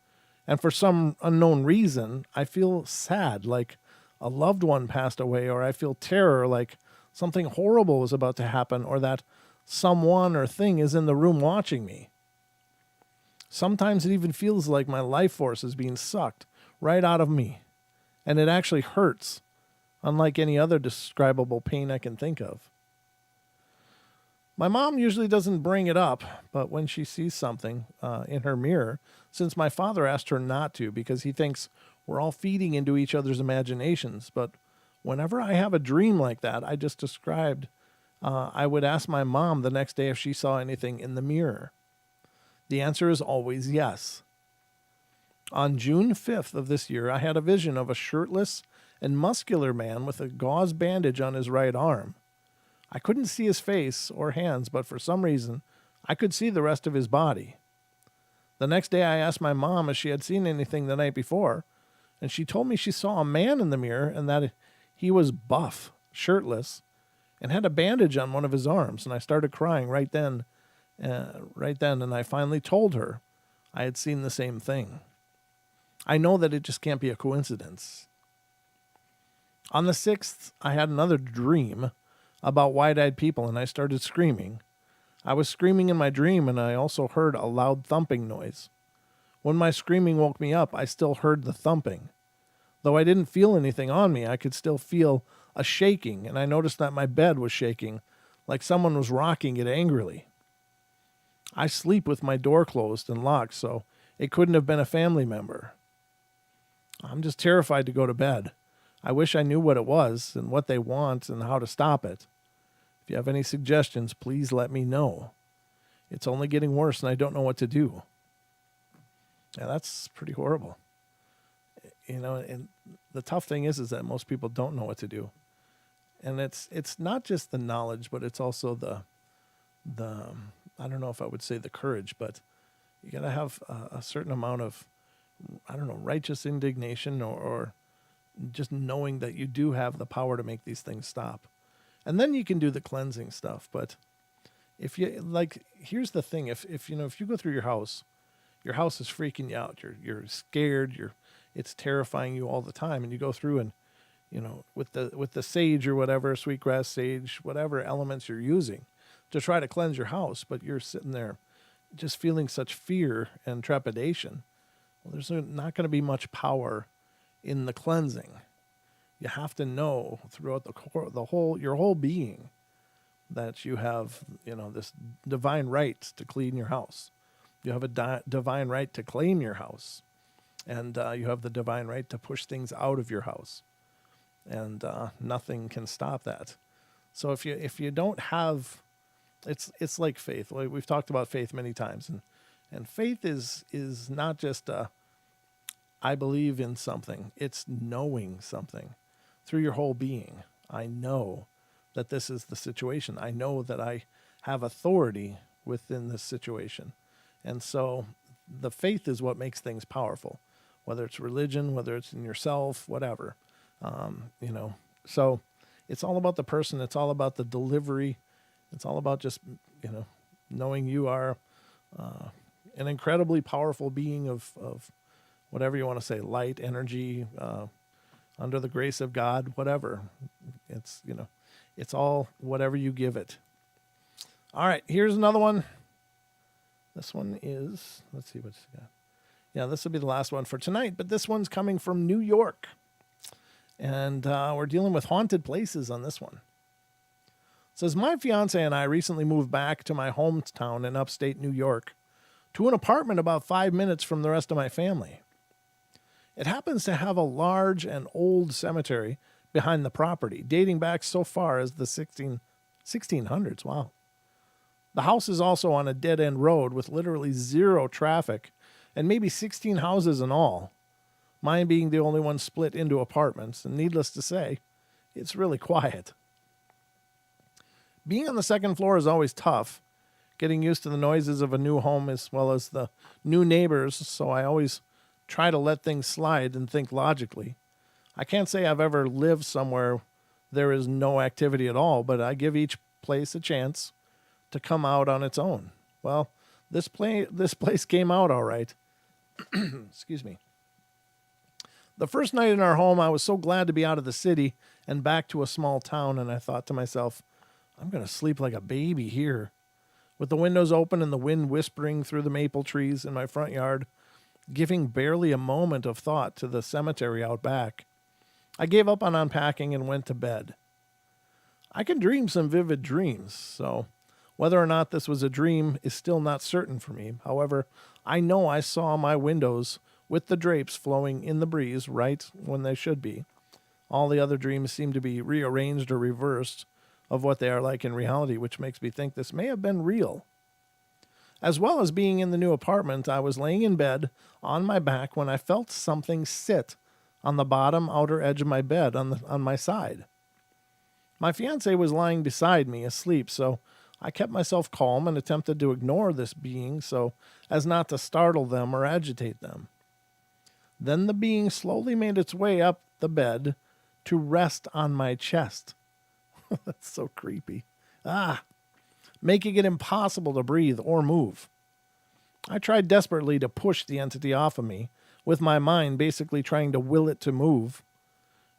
and for some unknown reason, I feel sad, like a loved one passed away, or I feel terror, like something horrible is about to happen, or that someone or thing is in the room watching me. Sometimes it even feels like my life force is being sucked right out of me, and it actually hurts, unlike any other describable pain I can think of. My mom usually doesn't bring it up, but when she sees something in her mirror, since my father asked her not to because he thinks we're all feeding into each other's imaginations, but whenever I have a dream like that I just described, I would ask my mom the next day if she saw anything in the mirror. The answer is always yes. On June 5th of this year, I had a vision of a shirtless and muscular man with a gauze bandage on his right arm. I couldn't see his face or hands, but for some reason, I could see the rest of his body. The next day, I asked my mom if she had seen anything the night before, and she told me she saw a man in the mirror and that he was buff, shirtless, and had a bandage on one of his arms. And I started crying right then, and I finally told her I had seen the same thing. I know that it just can't be a coincidence. On the 6th, I had another dream about wide-eyed people, and I started screaming. I was screaming in my dream, and I also heard a loud thumping noise. When my screaming woke me up, I still heard the thumping. Though I didn't feel anything on me, I could still feel a shaking, and I noticed that my bed was shaking, like someone was rocking it angrily. I sleep with my door closed and locked, so it couldn't have been a family member. I'm just terrified to go to bed. I wish I knew what it was and what they want and how to stop it. If you have any suggestions, please let me know. It's only getting worse and I don't know what to do. Yeah, that's pretty horrible. And the tough thing is that most people don't know what to do. And it's not just the knowledge, but it's also the I don't know if I would say the courage, but you got to have a certain amount of, righteous indignation or just knowing that you do have the power to make these things stop. And then you can do the cleansing stuff. But if you here's the thing, if you go through your house is freaking you out. You're scared, it's terrifying you all the time. And you go through and, with the sage or whatever, sweetgrass, sage, whatever elements you're using to try to cleanse your house, but you're sitting there just feeling such fear and trepidation. Well, there's not going to be much power in the cleansing. You have to know throughout your whole being that you have, this divine right to clean your house. You have a divine right to claim your house, and you have the divine right to push things out of your house, and nothing can stop that. So if you don't have, it's like faith. Like we've talked about faith many times, and faith is not just I believe in something. It's knowing something through your whole being. I know that this is the situation. I know that I have authority within this situation. And so the faith is what makes things powerful, whether it's religion, whether it's in yourself, whatever. So it's all about the person. It's all about the delivery. It's all about just, knowing you are an incredibly powerful being of whatever you want to say, light, energy, under the grace of God, whatever. It's, it's all whatever you give it. All right, here's another one. This one is, let's see what's got. Yeah, this will be the last one for tonight, but this one's coming from New York. And we're dealing with haunted places on this one. It says, my fiance and I recently moved back to my hometown in upstate New York to an apartment about 5 minutes from the rest of my family. It happens to have a large and old cemetery behind the property, dating back so far as the 1600s. Wow. The house is also on a dead-end road with literally zero traffic and maybe 16 houses in all, mine being the only one split into apartments, and needless to say, it's really quiet. Being on the second floor is always tough, getting used to the noises of a new home as well as the new neighbors, so I always try to let things slide and think logically. I can't say I've ever lived somewhere there is no activity at all, but I give each place a chance to come out on its own. Well, This place came out all right. Excuse me. The first night in our home, I was so glad to be out of the city and back to a small town, and I thought to myself, I'm going to sleep like a baby here. With the windows open and the wind whispering through the maple trees in my front yard, giving barely a moment of thought to the cemetery out back, I gave up on unpacking and went to bed. I can dream some vivid dreams, so whether or not this was a dream is still not certain for me. However, I know I saw my windows with the drapes flowing in the breeze right when they should be. All the other dreams seem to be rearranged or reversed of what they are like in reality, which makes me think this may have been real. As well as being in the new apartment, I was laying in bed on my back when I felt something sit on the bottom outer edge of my bed on my side. My fiance was lying beside me asleep, so I kept myself calm and attempted to ignore this being so as not to startle them or agitate them. Then the being slowly made its way up the bed to rest on my chest. That's so creepy. Making it impossible to breathe or move. I tried desperately to push the entity off of me, with my mind basically trying to will it to move.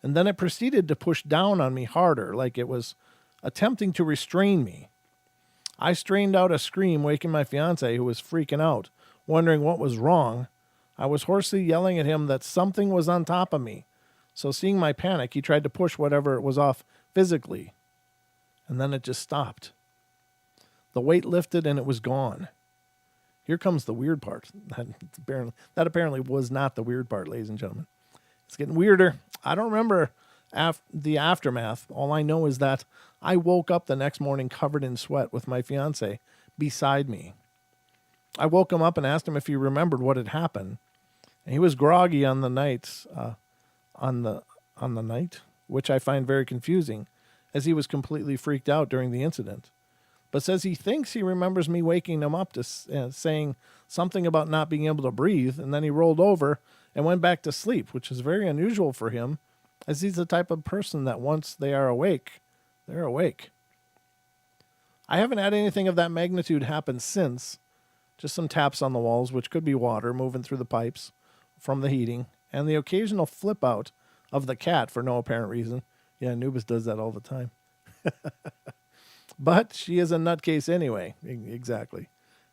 And then it proceeded to push down on me harder, like it was attempting to restrain me. I strained out a scream, waking my fiance, who was freaking out, wondering what was wrong. I was hoarsely yelling at him that something was on top of me. So seeing my panic, he tried to push whatever was off physically. And then it just stopped. The weight lifted and it was gone. Here comes the weird part. That apparently was not the weird part, ladies and gentlemen. It's getting weirder. I don't remember the aftermath. All I know is that I woke up the next morning covered in sweat with my fiance beside me. I woke him up and asked him if he remembered what had happened. And he was groggy on the night, which I find very confusing, as he was completely freaked out during the incident. But says he thinks he remembers me waking him up to saying something about not being able to breathe, and then he rolled over and went back to sleep, which is very unusual for him, as he's the type of person that once they are awake, they're awake. I haven't had anything of that magnitude happen since, just some taps on the walls, which could be water moving through the pipes from the heating, and the occasional flip out of the cat for no apparent reason. Yeah, Anubis does that all the time. But she is a nutcase anyway. Exactly.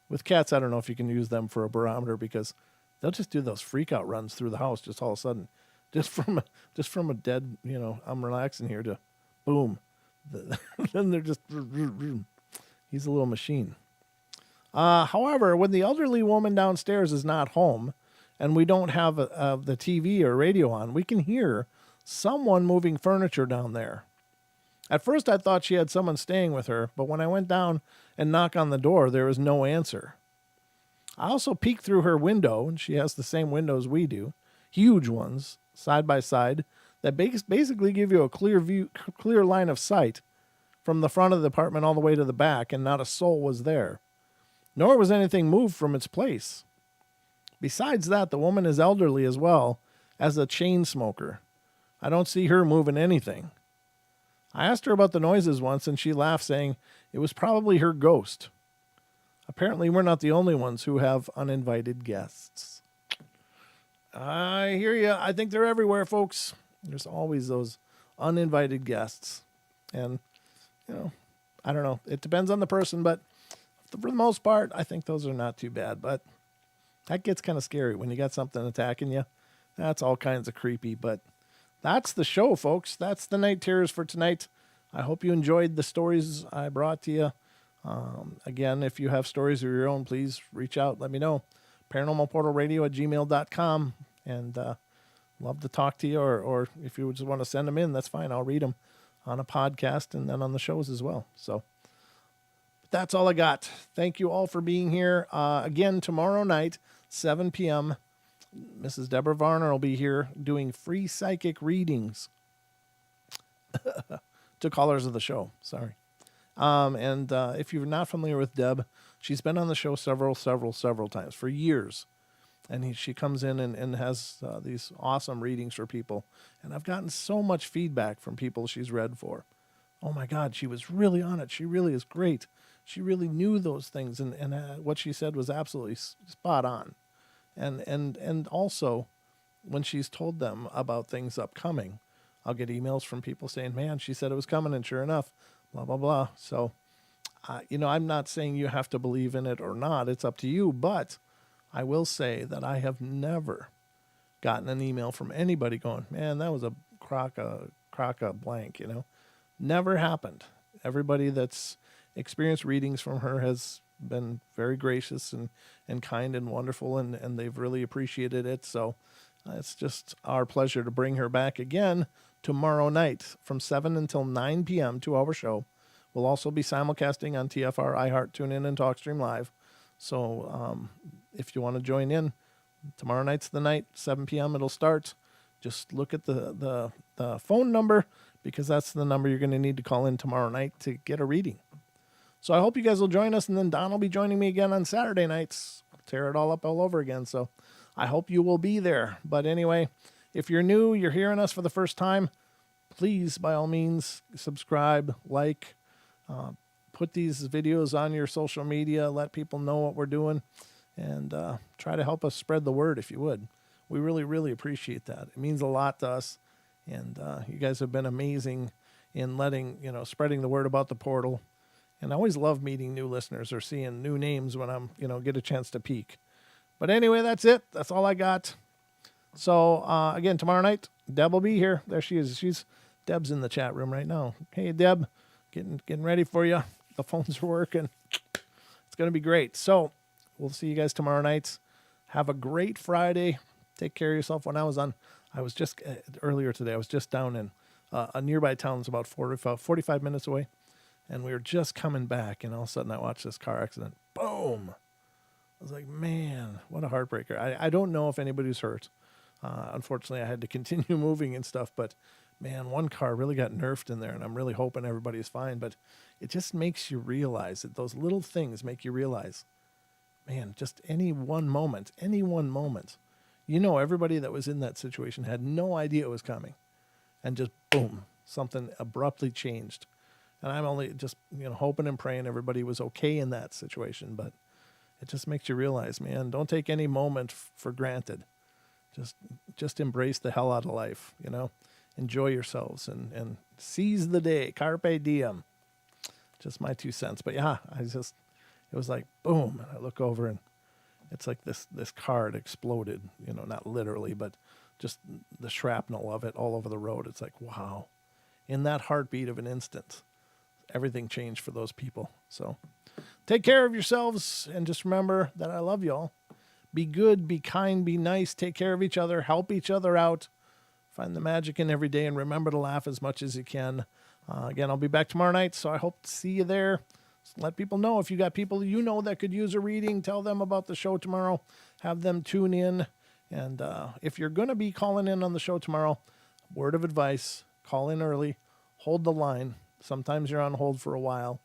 With cats, I don't know if you can use them for a barometer because they'll just do those freak out runs through the house just all of a sudden. Just from a dead, I'm relaxing here to boom. Then they're just, he's a little machine. However, when the elderly woman downstairs is not home and we don't have the TV or radio on, we can hear someone moving furniture down there. At first, I thought she had someone staying with her, but when I went down and knocked on the door, there was no answer. I also peeked through her window, and she has the same windows we do, huge ones, side by side, that basically give you a clear line of sight from the front of the apartment all the way to the back, and not a soul was there. Nor was anything moved from its place. Besides that, the woman is elderly as well as a chain smoker. I don't see her moving anything. I asked her about the noises once, and she laughed, saying it was probably her ghost. Apparently, we're not the only ones who have uninvited guests. I hear you. I think they're everywhere, folks. There's always those uninvited guests. And, I don't know. It depends on the person, but for the most part, I think those are not too bad. But that gets kind of scary when you got something attacking you. That's all kinds of creepy, but that's the show, folks. That's the Night Terrors for tonight. I hope you enjoyed the stories I brought to you. Again, if you have stories of your own, please reach out. Let me know. ParanormalPortalRadio@gmail.com. And love to talk to you. Or if you just want to send them in, that's fine. I'll read them on a podcast and then on the shows as well. So that's all I got. Thank you all for being here. Again, tomorrow night, 7 p.m., Mrs. Deborah Varner will be here doing free psychic readings to callers of the show. Sorry. And if you're not familiar with Deb, she's been on the show several times for years. And she comes in and has these awesome readings for people. And I've gotten so much feedback from people she's read for. oh my God, she was really on it. She really is great. She really knew those things, and what she said was absolutely spot on. And also, when she's told them about things upcoming, I'll get emails from people saying, "Man, she said it was coming, and sure enough, blah blah blah." So, I'm not saying you have to believe in it or not. It's up to you. But I will say that I have never gotten an email from anybody going, "Man, that was a crock of blank." Never happened. Everybody that's experienced readings from her has been very gracious and kind and wonderful, and they've really appreciated it. So it's just our pleasure to bring her back again tomorrow night from 7 until 9 p.m., 2-hour show. We'll also be simulcasting on TFR, iHeart, TuneIn, and TalkStream Live. So if you want to join in, tomorrow night's the night, 7 p.m. it'll start. Just look at the phone number, because that's the number you're going to need to call in tomorrow night to get a reading. So I hope you guys will join us, and then Don will be joining me again on Saturday nights. Tear it all up all over again. So I hope you will be there. But anyway, if you're new, you're hearing us for the first time, please, by all means, subscribe, like, put these videos on your social media, let people know what we're doing, and try to help us spread the word if you would. We really, really appreciate that. It means a lot to us. And you guys have been amazing in spreading the word about the portal. And I always love meeting new listeners or seeing new names when I'm, get a chance to peek. But anyway, that's it. That's all I got. So again, tomorrow night, Deb will be here. There she is. Deb's in the chat room right now. Hey, Deb, getting ready for you. The phones are working. It's going to be great. So we'll see you guys tomorrow night. Have a great Friday. Take care of yourself. I was just earlier today, I was just down in a nearby town that's about 45 minutes away. And we were just coming back, and all of a sudden I watched this car accident. Boom. I was like, man, what a heartbreaker. I don't know if anybody's hurt. Unfortunately, I had to continue moving and stuff, but man, one car really got nerfed in there, and I'm really hoping everybody's fine. But it just makes you realize that those little things make you realize, man, just any one moment, everybody that was in that situation had no idea it was coming, and just boom, something abruptly changed. And I'm only just, hoping and praying everybody was okay in that situation. But it just makes you realize, man, don't take any moment for granted. Just embrace the hell out of life, enjoy yourselves and seize the day. Carpe diem. Just my 2 cents. But yeah, it was like, boom. And I look over, and it's like this car had exploded, not literally, but just the shrapnel of it all over the road. It's like, wow. In that heartbeat of an instant, everything changed for those people. So take care of yourselves, and just remember that I love y'all. Be good, be kind, be nice, take care of each other, help each other out, find the magic in every day, and remember to laugh as much as you can. Again, I'll be back tomorrow night, so I hope to see you there. So let people know, if you got people that could use a reading, tell them about the show tomorrow, have them tune in. And if you're going to be calling in on the show tomorrow, word of advice, call in early, hold the line. Sometimes you're on hold for a while,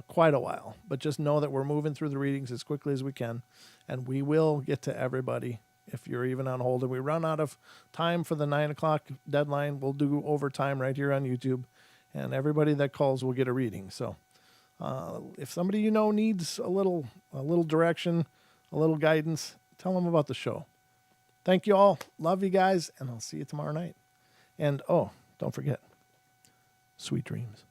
quite a while, but just know that we're moving through the readings as quickly as we can, and we will get to everybody. If you're even on hold and we run out of time for the 9 o'clock deadline, we'll do overtime right here on YouTube, and everybody that calls will get a reading. So if somebody needs a little direction, a little guidance, tell them about the show. Thank you all. Love you guys, and I'll see you tomorrow night. And don't forget, sweet dreams.